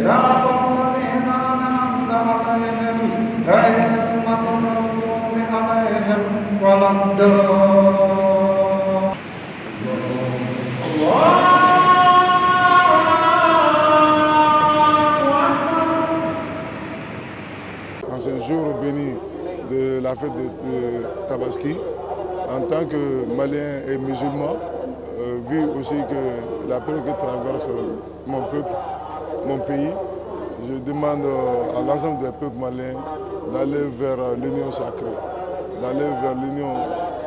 صراط الذين أنعمت عليهم غير المغضوب عليهم ولا الضالين. En ce jour béni de la fête de Tabaski, en tant que Malien et musulman, vu aussi que la période que traverse mon peuple, mon pays, je demande à l'ensemble des peuples maliens d'aller vers l'union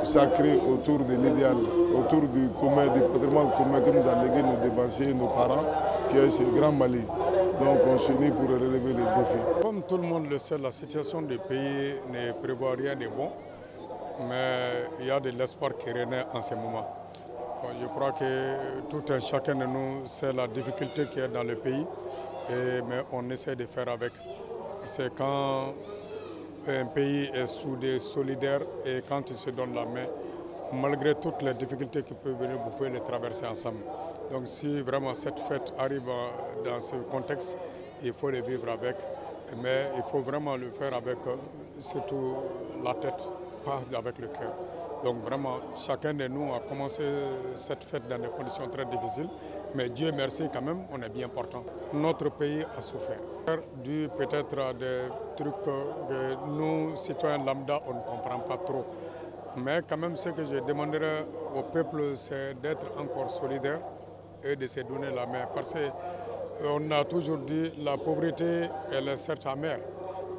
sacrée, autour de l'idéal, autour du commun, du patrimoine commun que nous a légué nos dévanciers, nos parents, qui est ce grand Mali. Donc on s'unit pour relever les défis. Comme tout le monde le sait, la situation du pays ne prévoit rien de bon, mais il y a de l'espoir qui renaît en ce moment. Je crois que tout un chacun de nous sait la difficulté qu'il y a dans le pays, mais on essaie de faire avec. C'est quand un pays est soudé, solidaire, et quand il se donne la main, malgré toutes les difficultés qui peuvent venir, vous pouvez les traverser ensemble. Donc si vraiment cette fête arrive dans ce contexte, il faut les vivre avec, mais il faut vraiment le faire avec surtout la tête, pas avec le cœur. Donc vraiment, chacun de nous a commencé cette fête dans des conditions très difficiles, mais Dieu merci quand même, on est bien portant. Notre pays a souffert. Dû peut-être à des trucs que nous, citoyens lambda, on ne comprend pas trop. Mais quand même, ce que je demanderais au peuple, c'est d'être encore solidaire et de se donner la main. Parce qu'on a toujours dit que la pauvreté, elle est certes amère,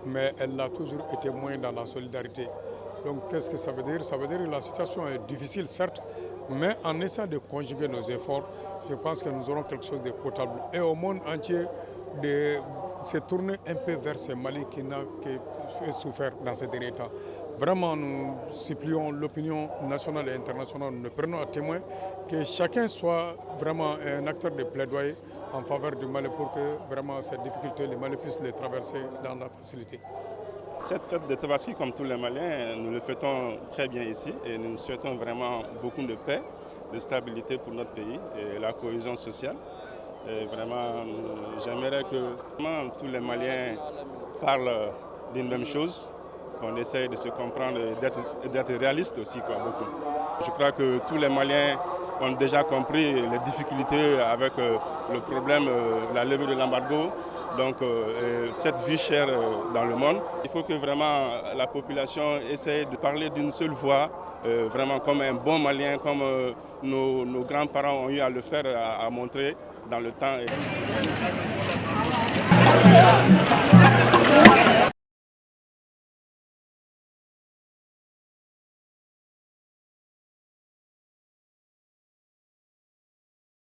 mais elle a toujours été moins dans la solidarité. Donc qu'est-ce que ça veut dire? Ça veut dire que la situation est difficile, certes, mais en essayant de conjuguer nos efforts, je pense que nous aurons quelque chose de potable. Et au monde entier, de se tourner un peu vers ce Mali qui n'a fait souffert dans ces derniers temps. Vraiment, nous supplions l'opinion nationale et internationale, nous prenons à témoin que chacun soit vraiment un acteur de plaidoyer en faveur du Mali pour que vraiment ces difficultés, le Mali puisse les traverser dans la facilité. Cette fête de Tabaski, comme tous les Maliens, nous le fêtons très bien ici et nous souhaitons vraiment beaucoup de paix, de stabilité pour notre pays et la cohésion sociale. Et vraiment, j'aimerais que tous les Maliens parlent d'une même chose, qu'on essaye de se comprendre et d'être réaliste aussi, beaucoup. Je crois que tous les Maliens ont déjà compris les difficultés avec le problème, la levée de l'embargo, donc cette vie chère dans le monde. Il faut que vraiment la population essaye de parler d'une seule voix, vraiment comme un bon Malien, comme nos grands-parents ont eu à le faire, à montrer dans le temps.